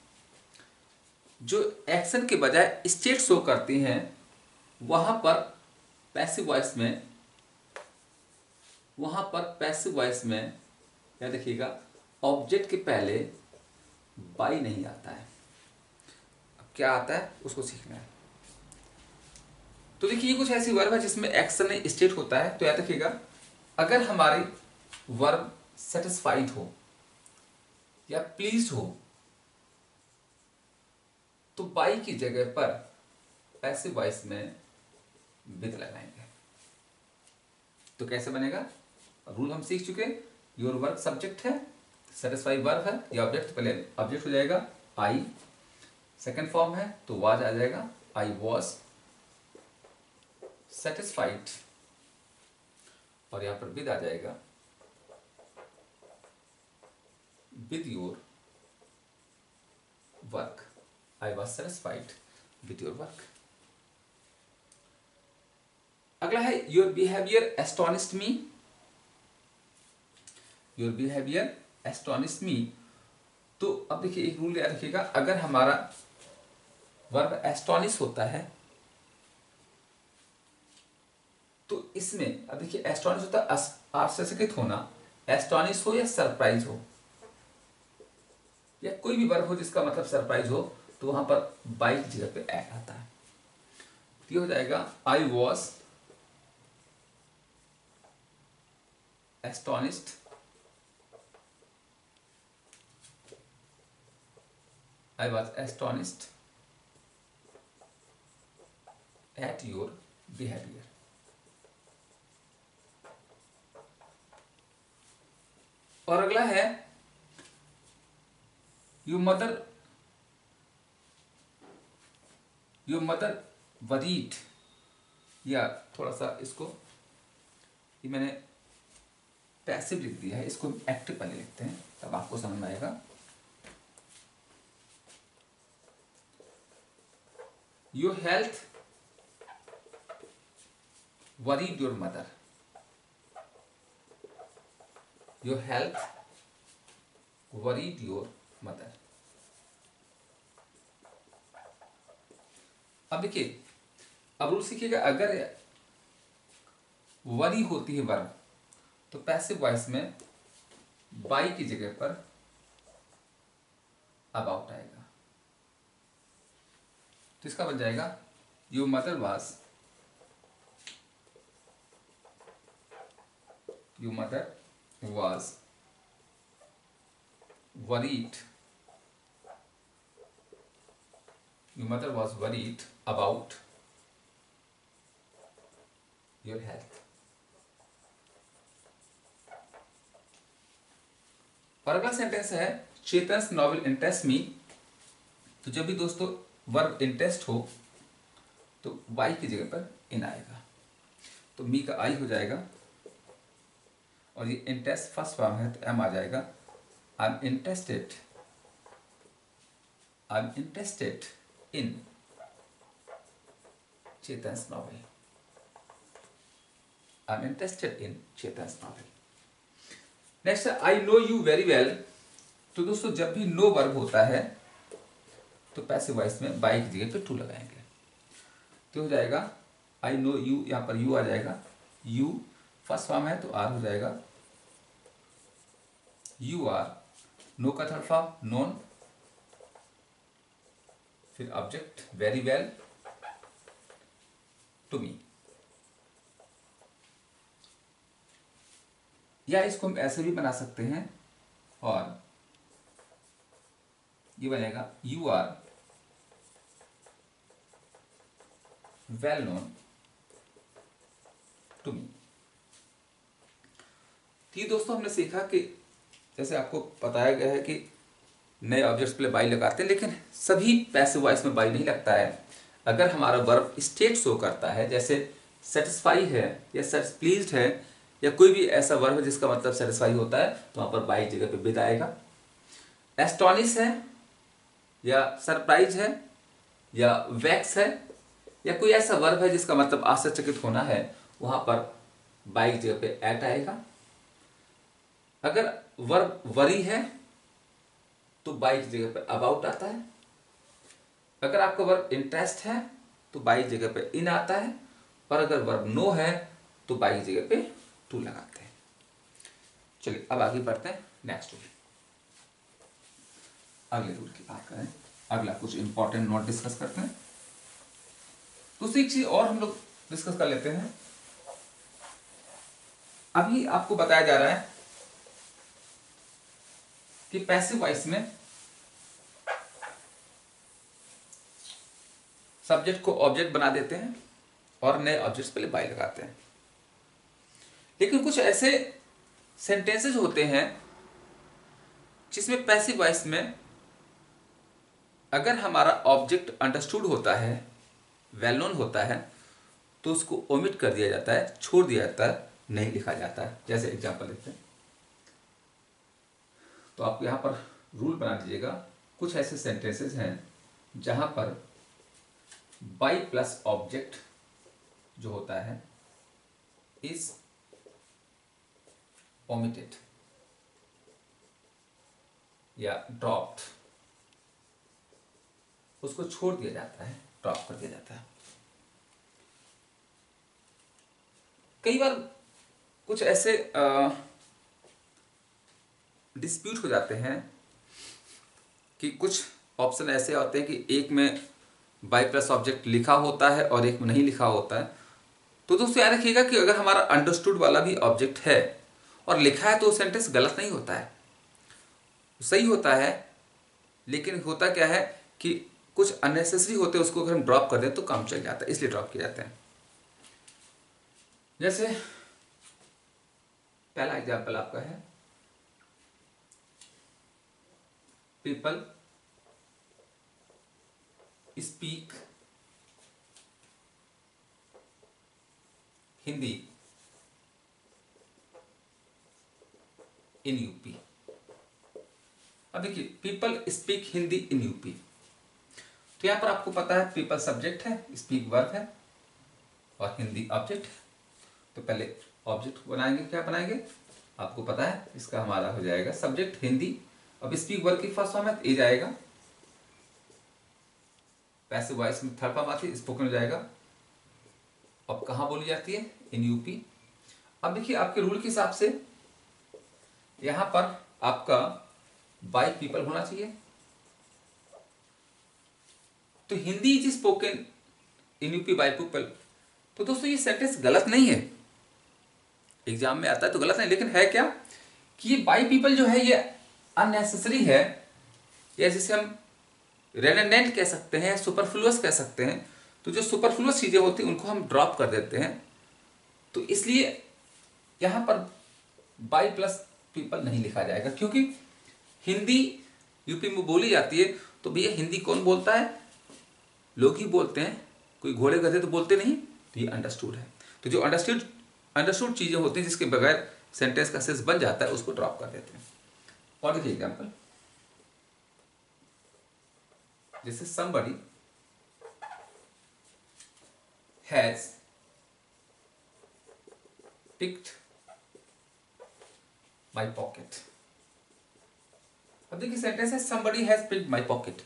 जो एक्शन के बजाय स्टेट शो करती हैं, वहां पर पैसिव वॉइस में क्या देखिएगा, ऑब्जेक्ट के पहले बाई नहीं आता है। अब क्या आता है उसको सीखना है। तो देखिए ये कुछ ऐसी वर्ब है जिसमें एक्शन स्टेट होता है। तो याद रखिएगा, अगर हमारी वर्ब सेटिस्फाइड हो या प्लीज्ड हो तो बाई की जगह पर पैसिव वॉइस में विद लगाएंगे। तो कैसे बनेगा, रूल हम सीख चुके। योर वर्ब सब्जेक्ट है, सेटिस्फाई वर्ब है, ये ऑब्जेक्ट पहले ऑब्जेक्ट हो जाएगा आई, सेकंड फॉर्म है तो वाज आ जाएगा, आई वॉज सेटिस्फाइड, और यहां पर विद आ जाएगा, with your work, I was satisfied with your work. अगला है your behaviour astonished me. Your behaviour astonished me. तो अब देखिए एक रूल याद रखिएगा, अगर हमारा वर्ब एस्टोनिश होता है तो इसमें अब देखिए एस्टोनिश होता है आश्चर्यचकित होना, एस्टोनिश हो या सरप्राइज हो, या कोई भी वर्ब हो जिसका मतलब सरप्राइज हो, तो वहां पर बाई की जगह पे एट आता है। तो ये हो जाएगा I was astonished I was astonished at your behavior. और अगला है your mother worried, या थोड़ा सा इसको, ये मैंने पैसिव लिख दिया है, इसको एक्टिव पहले लिखते हैं तब आपको समझ में आएगा। Your health worried your mother. Your health worried your mother. अब देखिए, अब रूल सीखिएगा, अगर वरी होती है वर्ब तो पैसिव वॉइस में बाई की जगह पर अबाउट आएगा। तो इसका बन जाएगा your mother was worried about your health। और अगला सेंटेंस है चेतन्स नॉवेल इंटरेस्ट मी। तो जब भी दोस्तों वर्ब इंटरेस्ट हो तो वाई की जगह पर इन आएगा, तो मी का आई हो जाएगा, और ये इंटरेस्ट फर्स्ट फॉर्म है तो एम आ जाएगा। I am interested in Chetan's novel. I am interested in Chetan's novel. Next है I know you very well. तो दोस्तों जब भी नो वर्ब होता है तो पैसिव वॉइस में बाई की जगह पे टू लगाएंगे, तो हो जाएगा आई नो यू, यहां पर यू आ जाएगा, यू फर्स्ट फॉर्म है तो आर हो जाएगा, यू आर, नो का थर्ड फॉर्म नोन, फिर object very well to me. या इसको हम ऐसे भी बना सकते हैं, और ये बनेगा you are well known to me. तो दोस्तों हमने सीखा कि जैसे आपको बताया गया है कि नए ऑब्जेक्ट्स पे बाई लगाते हैं, लेकिन सभी पैसिव वॉइस में बाई नहीं लगता है। अगर हमारा वर्ब स्टेट शो करता है, जैसे सेटिस्फाई है या प्लीज्ड है, या कोई भी ऐसा वर्ब है जिसका मतलब सेटिस्फाई होता है, तो वहां पर बाई जगह पे विद आएगा। एस्टोनिश है या सरप्राइज है या वैक्स है, या कोई ऐसा वर्ब है जिसका मतलब आश्चर्यचकित होना है, वहां पर बाई की जगह पे एट आएगा। अगर वर्ब वरी है तो बाई की जगह पे अबाउट आता है। अगर आपका वर्ब इंटरेस्ट है तो बाई की जगह पे इन आता है, और अगर वर्ब नो है तो बाई की जगह पे टू लगाते हैं। चलिए अब आगे बढ़ते हैं नेक्स्ट रूल, अगले रूल की बात करें। अगला कुछ इंपॉर्टेंट नोट डिस्कस करते हैं। दूसरी एक चीज और हम लोग डिस्कस कर लेते हैं। अभी आपको बताया जा रहा है कि पैसिव वॉइस में सब्जेक्ट को ऑब्जेक्ट बना देते हैं और नए ऑब्जेक्ट्स पहले बाई लगाते हैं, लेकिन कुछ ऐसे सेंटेंसेस होते हैं जिसमें पैसिव वॉइस में अगर हमारा ऑब्जेक्ट अंडरस्टूड होता है, वेल नोन होता है, तो उसको ओमिट कर दिया जाता है, छोड़ दिया जाता है, नहीं लिखा जाता है। जैसे एग्जांपल लेते हैं, तो आप यहां पर रूल बना दीजिएगा। कुछ ऐसे सेंटेंसेस हैं जहां पर बाई प्लस ऑब्जेक्ट जो होता है इज ओमिटेड या ड्रॉप्ड, उसको छोड़ दिया जाता है, ड्रॉप कर दिया जाता है। कई बार कुछ ऐसे डिस्प्यूट हो जाते हैं कि कुछ ऑप्शन ऐसे होते हैं कि एक में बाई प्लस ऑब्जेक्ट लिखा होता है और एक में नहीं लिखा होता है। तो दोस्तों याद रखिएगा कि अगर हमारा अंडरस्टूड वाला भी ऑब्जेक्ट है और लिखा है तो सेंटेंस गलत नहीं होता है, सही होता है। लेकिन होता क्या है कि कुछ अननेसेसरी होते हैं, उसको अगर हम ड्रॉप कर दें तो काम चल जाता है, इसलिए ड्रॉप किए जाते हैं। जैसे पहला एग्जाम्पल आपका है, people speak Hindi in UP. अब देखिए, people speak Hindi in UP, तो यहां पर आपको पता है पीपल सब्जेक्ट है, स्पीक वर्ब है और हिंदी ऑब्जेक्ट है। तो पहले ऑब्जेक्ट बनाएंगे, क्या बनाएंगे आपको पता है, इसका हमारा हो जाएगा सब्जेक्ट हिंदी। अब स्पीक वर्ब की फर्स्ट फॉर्म है, ए जाएगा, पैसिव वॉइस में थर्ड फॉर्म आती है, स्पोकन हो जाएगा। अब कहां बोली जाती है, इन यूपी। अब देखिए आपके रूल के हिसाब से यहां पर आपका बाय पीपल होना चाहिए, तो Hindi is spoken in UP by people. तो दोस्तों ये सेंटेंस गलत नहीं है, एग्जाम में आता है तो गलत नहीं, लेकिन है क्या कि ये बाय पीपल जो है ये अननेसेसरी है, या जिसे हम रेडंडेंट कह सकते हैं, सुपरफ्लुअस कह सकते हैं। तो जो सुपरफ्लुअस चीजें होती हैं उनको हम ड्रॉप कर देते हैं, तो इसलिए यहां पर बाय प्लस पीपल नहीं लिखा जाएगा। क्योंकि हिंदी यूपी में बोली जाती है, तो भैया हिंदी कौन बोलता है, लोग ही बोलते हैं, कोई घोड़े गधे तो बोलते नहीं, तो ये अंडरस्टूड है। तो जो अंडरस्टूड चीजें होती हैं जिसके बगैर सेंटेंस का सेंस बन जाता है, उसको ड्रॉप कर देते हैं। और देखिए एग्जाम्पल, जैसे somebody has picked my pocket। अब देखिए सेंटेंस है somebody has picked my pocket,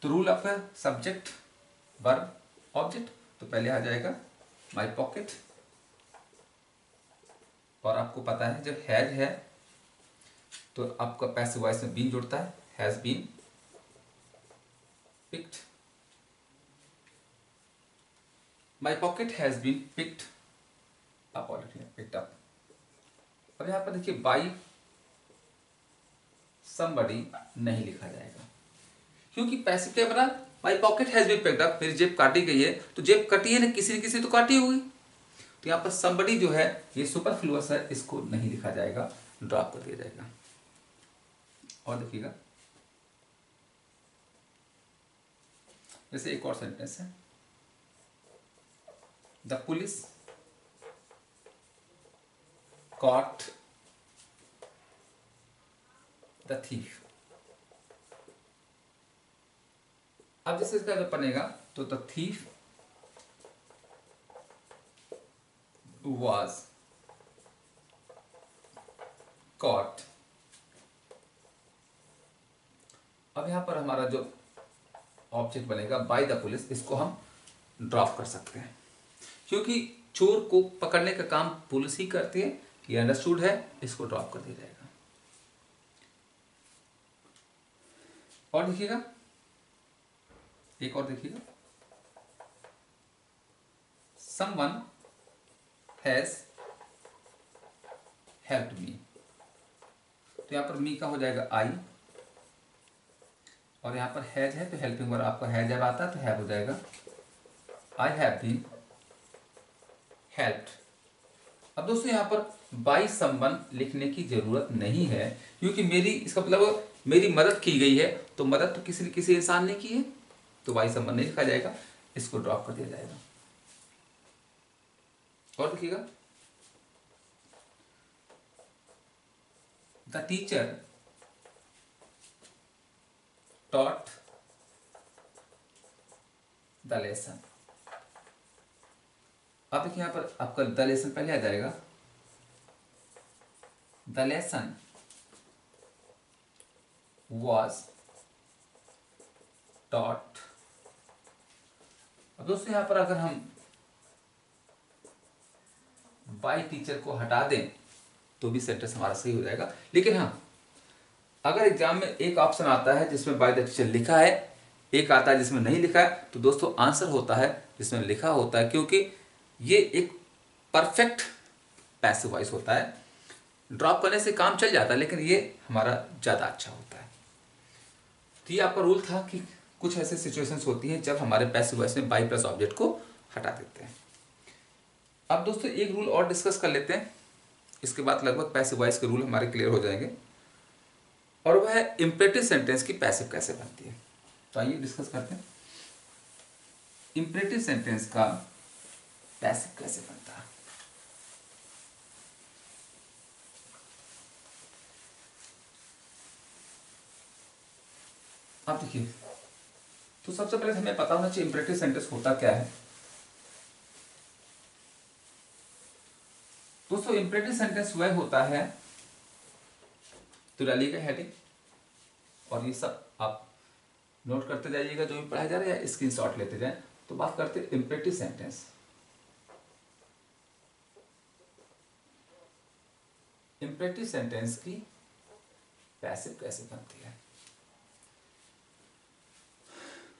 तो रूल आपका सब्जेक्ट वर्ब ऑब्जेक्ट, तो पहले आ जाएगा my pocket, और आपको पता है जब हैज है तो आपका पैसिव वॉइस में बीन जुड़ता है, has been picked, my pocket has been picked up already, picked up। अब यहां पर देखिए by somebody नहीं लिखा जाएगा, क्योंकि पैसिव क्या बना, my pocket has been picked up, मेरी जेब काटी गई है, तो जेब कटी है ना, किसी न किसी तो काटी होगी, तो यहां पर somebody जो है ये सुपरफ्लुअस है, इसको नहीं लिखा जाएगा, ड्रॉप कर दिया जाएगा। और देखिएगा जैसे एक और सेंटेंस है, the police caught the thief। अब जैसे इसका जब बनेगा तो द thief was caught। अब यहां पर हमारा जो ऑब्जेक्ट बनेगा बाय द पुलिस, इसको हम ड्रॉप कर सकते हैं, क्योंकि चोर को पकड़ने का काम पुलिस ही करती है, ये अंडरस्टूड है, इसको ड्रॉप कर दिया जाएगा। और देखिएगा एक और देखिएगा, someone has helped me, तो यहां पर मी का हो जाएगा आई, और यहां पर हैज है तो हेल्पिंग वर्ब आपका हैज जब आता है तो हैव हो जाएगा, आई हैव बीन हेल्प्ड। अब दोस्तों यहां पर बाय समवन लिखने की जरूरत नहीं है, क्योंकि मेरी, इसका मतलब मेरी मदद की गई है, तो मदद तो किसी न किसी इंसान ने की है, तो बाय समवन नहीं लिखा जाएगा, इसको ड्रॉप कर दिया जाएगा। और देखिएगा, the teacher taught the lesson। अब देखिए यहां पर आपका द लेसन पहले आ जाएगा, द लेसन was taught। अब दोस्तों यहां पर अगर हम बाय टीचर को हटा दें तो भी सेंटेंस हमारा सही हो जाएगा, लेकिन हाँ अगर एग्जाम में एक ऑप्शन आता है जिसमें बाय द टीचर लिखा है, एक आता है जिसमें नहीं लिखा है, तो दोस्तों आंसर होता है जिसमें लिखा होता है, क्योंकि ये एक परफेक्ट पैसिव वॉइस होता है। ड्रॉप करने से काम चल जाता है, लेकिन ये हमारा ज़्यादा अच्छा होता है। तो ये आपका रूल था कि कुछ ऐसे सिचुएशंस होती हैं जब हमारे पैसिव वॉइस में बाई प्लस ऑब्जेक्ट को हटा देते हैं। अब दोस्तों एक रूल और डिस्कस कर लेते हैं, इसके बाद लगभग पैसिव वॉइस के रूल हमारे क्लियर हो जाएंगे, और वह है इंपरेटिव सेंटेंस की पैसिव कैसे बनती है। तो आइए डिस्कस करते हैं इंपरेटिव सेंटेंस का पैसिव कैसे बनता है। अब देखिए, तो सबसे पहले हमें पता होना चाहिए इंपरेटिव सेंटेंस होता क्या है। दोस्तों इंपरेटिव सेंटेंस वह होता है, तो डालिएगा हेडिंग, और ये सब आप नोट करते जाइएगा जो भी पढ़ाया जा रहा है, या स्क्रीनशॉट लेते जाएं। तो बात करते हैं इंपरेटिव सेंटेंस। इंपरेटिव सेंटेंस की पैसिव कैसे बनती है।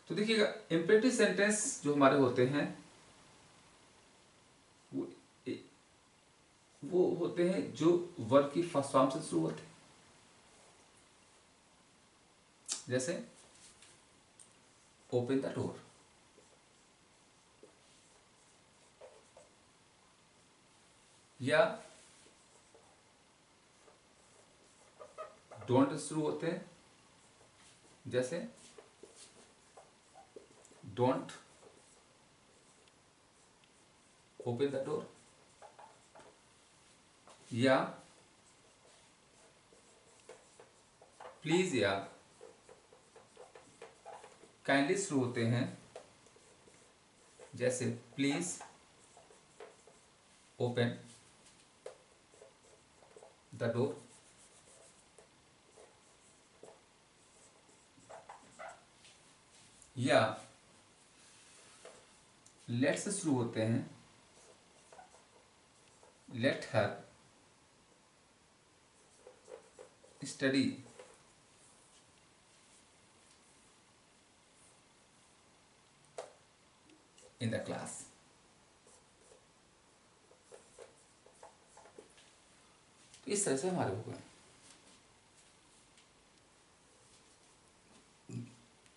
तो देखिएगा, इंपरेटिव सेंटेंस जो हमारे होते हैं वो होते हैं जो वर्ब की फर्स्ट फॉर्म से शुरू होते हैं। जैसे ओपन द डोर, या डोंट शुरू होते हैं। जैसे डोंट ओपन द डोर, या प्लीज या काइंडली शुरू होते हैं। जैसे प्लीज ओपन द डोर, या लेट से शुरू होते हैं। Let her study in the class. तो इस तरह से हमारे हो गए।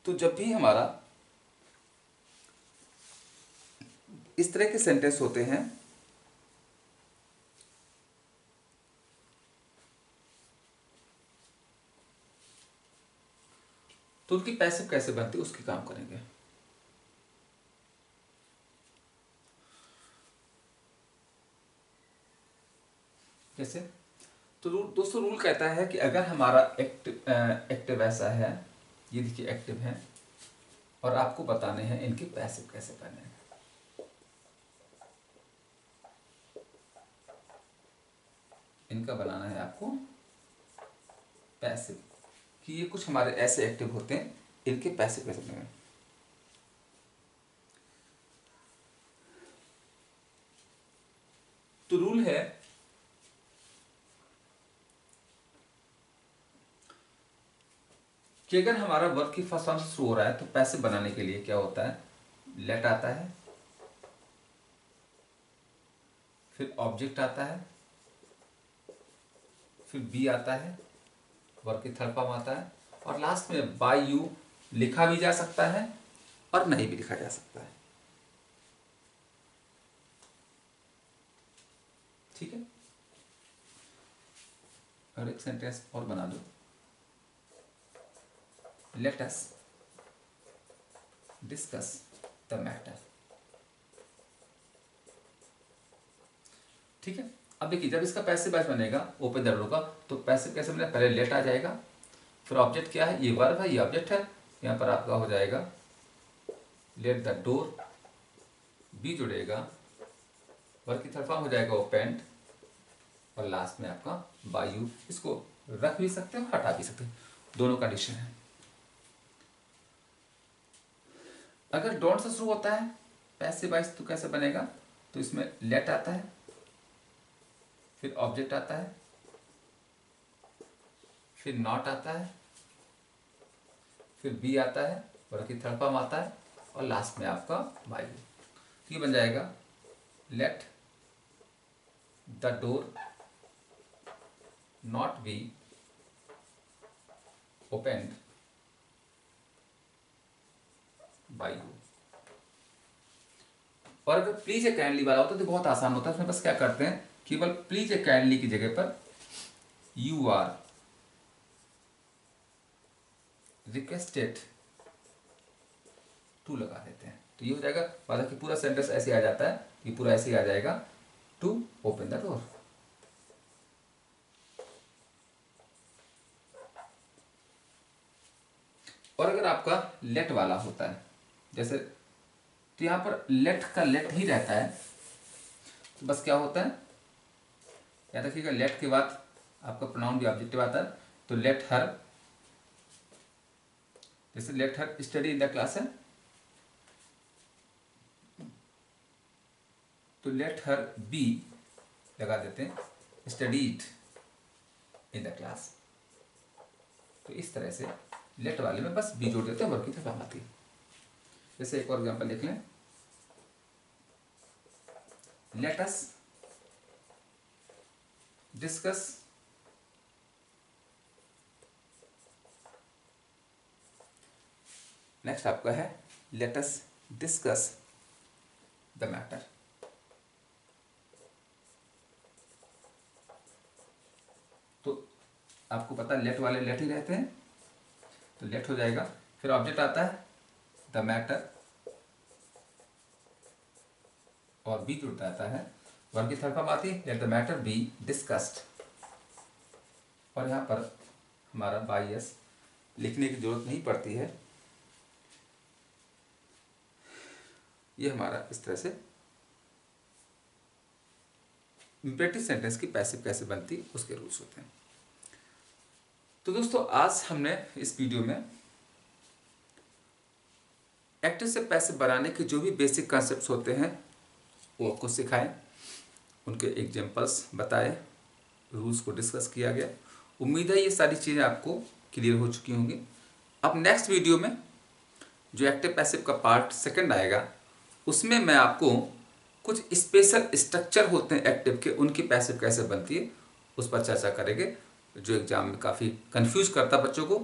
तो जब भी हमारा इस तरह के सेंटेंस होते हैं, तो उनकी पैसिव कैसे बनती है उसकी काम करेंगे। जैसे, तो दोस्तों रूल कहता है कि अगर हमारा एक्टिव ऐसा है, ये देखिए एक्टिव है, और आपको बताने हैं इनके पैसिव कैसे बने। इनका बनाना है आपको पैसिव, कि ये कुछ हमारे ऐसे एक्टिव होते हैं, इनके पैसिव कैसे बने। तो रूल है कि अगर हमारा वर्ब की फर्स्ट फॉर्म से शुरू हो रहा है, तो पैसिव बनाने के लिए क्या होता है, लेट आता है, फिर ऑब्जेक्ट आता है, फिर बी आता है, वर्ब की थर्ड फॉर्म आता है, और लास्ट में बाय यू लिखा भी जा सकता है और नहीं भी लिखा जा सकता है। ठीक है, और एक सेंटेंस और बना दो, let us discuss the matter. ठीक है, अब देखिए जब इसका पैसिव वॉइस बनेगा ओपन द डोर का, तो पैसिव कैसे बनेगा, पहले लेट आ जाएगा, फिर ऑब्जेक्ट क्या है, ये वर्ब है, ये ऑब्जेक्ट है, यहाँ पर आपका हो जाएगा लेट द डोर, बी जुड़ेगा, वर्ब की थर्ड फॉर्म हो जाएगा ओपेंड, और लास्ट में आपका बाय यू। इसको रख भी सकते हो, हटा भी सकते हो, दोनों कंडीशन है। अगर डोंट से शुरू होता है पैसिव वॉइस, तो कैसे बनेगा, तो इसमें लेट आता है, फिर ऑब्जेक्ट आता है, फिर नॉट आता है, फिर बी आता है, वर्ग की थर्ड फॉर्म आता है, और लास्ट में आपका बाई। ये बन जाएगा let the door not be opened by you. और अगर प्लीज ए काइंडली वाला होता तो बहुत आसान होता है, इसमें बस क्या करते हैं, केवल प्लीज ए काइंडली की जगह पर यू आर रिक्वेस्टेड टू लगा देते हैं, तो ये हो जाएगा। मतलब कि पूरा सेंटेंस ऐसे आ जाता है, ये पूरा ऐसे ही आ जाएगा, टू ओपन द डोर। और अगर आपका लेट वाला होता है, जैसे तो यहां पर लेट का लेट ही रहता है, तो बस क्या होता है, याद रखिएगा लेट के बाद आपका प्रोनाउन भी ऑब्जेक्टिव आता है, तो लेट हर, जैसे let her study in the class है, तो लेट हर बी लगा देते हैं स्टडीड इन द क्लास। तो इस तरह से लेट वाले में बस बी जोड़ देते हैं, वर्ग की तरफ आती है। जैसे एक और एग्जांपल लिख लें, लेट अस डिस्कस नेक्स्ट आपका है let us discuss the matter. तो आपको पता है लेट वाले लेट ही रहते हैं, तो लेट हो जाएगा, फिर ऑब्जेक्ट आता है द मैटर, और बी जुड़ता आता है, वर्ग की थर्ड फॉर्म आती है let the matter be discussed. और यहाँ पर हमारा बाई एस लिखने की जरूरत नहीं पड़ती है, ये हमारा इस तरह से इम्पेरेटिव सेंटेंस की पैसिव कैसे बनती उसके रूल्स होते हैं। तो दोस्तों आज हमने इस वीडियो में एक्टिव से पैसिव बनाने के जो भी बेसिक कॉन्सेप्ट्स होते हैं वो आपको सिखाएं, उनके एग्जांपल्स बताए, रूल्स को डिस्कस किया गया। उम्मीद है ये सारी चीज़ें आपको क्लियर हो चुकी होंगी। अब नेक्स्ट वीडियो में जो एक्टिव पैसिव का पार्ट सेकंड आएगा, उसमें मैं आपको कुछ स्पेशल स्ट्रक्चर होते हैं एक्टिव के, उनकी पैसिव कैसे बनती है उस पर चर्चा करेंगे, जो एग्जाम में काफ़ी कंफ्यूज करता बच्चों को।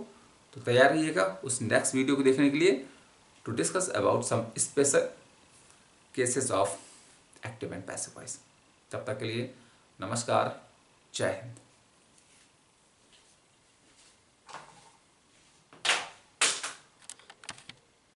तो तैयार रहिएगा उस नेक्स्ट वीडियो को देखने के लिए, to discuss about some special cases of active and passive voice. तब तक के लिए नमस्कार, जय हिंद।